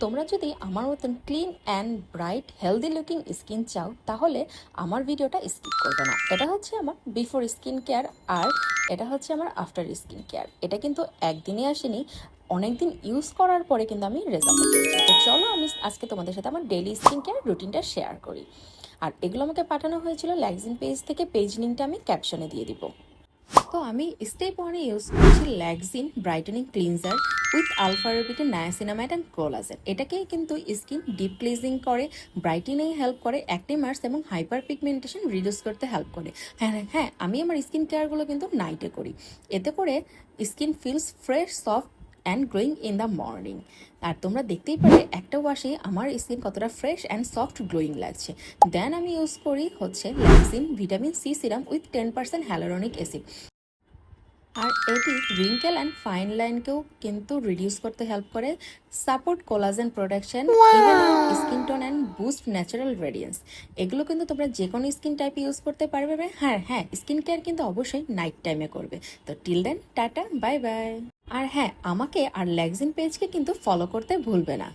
তোমরা যদি আমার মতন clean and bright healthy looking skin চাও তাহলে আমার ভিডিওটা স্কিপ করবে না। এটা হচ্ছে আমার বিফোর স্কিন কেয়ার আর এটা হচ্ছে আমার আফটার স্কিন কেয়ার। এটা কিন্তু একদিনে আসেনি, অনেকদিন ইউজ করার পরে কিন্তু আমি রেজাল্ট পেয়েছি। তো চলো আমি আজকে তোমাদের সাথে আমার ডেইলি স্কিন কেয়ার রুটিনটা শেয়ার করি। আর এগুলো আমাকে পাঠানো হয়েছিল ল্যাগজিন পেজ থেকে, পেজ লিঙ্কটা আমি ক্যাপশনে দিয়ে দিব। তো আমি স্টেপ ওয়ানে ইউজ করছি ল্যাগজিন ব্রাইটেনিং ক্লিনজার উইথ আলফারেবিটের নায়াসিনামাইড অ্যান্ড কোলাজেন। এটাকে কিন্তু স্কিন ডিপ ক্লিনজিং করে, ব্রাইটেনিং হেল্প করে, অ্যাকনে মার্কস এবং হাইপার পিগমেন্টেশন রিডিউস করতে হেল্প করে। হ্যাঁ, আমি আমার স্কিন কেয়ারগুলো কিন্তু নাইটে করি। এতে করে skin feels fresh, soft and glowing in the morning. আর তোমরা দেখতেই পারে একটা ওয়াশে আমার স্কিন কতটা ফ্রেশ অ্যান্ড সফট গ্লোয়িং লাগছে। দেন আমি ইউজ করি হচ্ছে ল্যাগজিন vitamin C serum with 10% hyaluronic acid. আর এটি রিঙ্কেল অ্যান্ড ফাইন লাইনকেও কিন্তু রিডিউস করতে হেল্প করে, support collagen production, even skin tone and boost natural radiance. এগুলো কিন্তু তোমরা যে কোনো স্কিন টাইপে ইউজ করতে পারবে। হ্যাঁ, স্কিন কেয়ার কিন্তু অবশ্যই নাইট টাইমে করবে। তো till then, tata, bye bye. আর হ্যাঁ, আমাকে আর ল্যাগজিন পেজকে কিন্তু ফলো করতে ভুলবে না।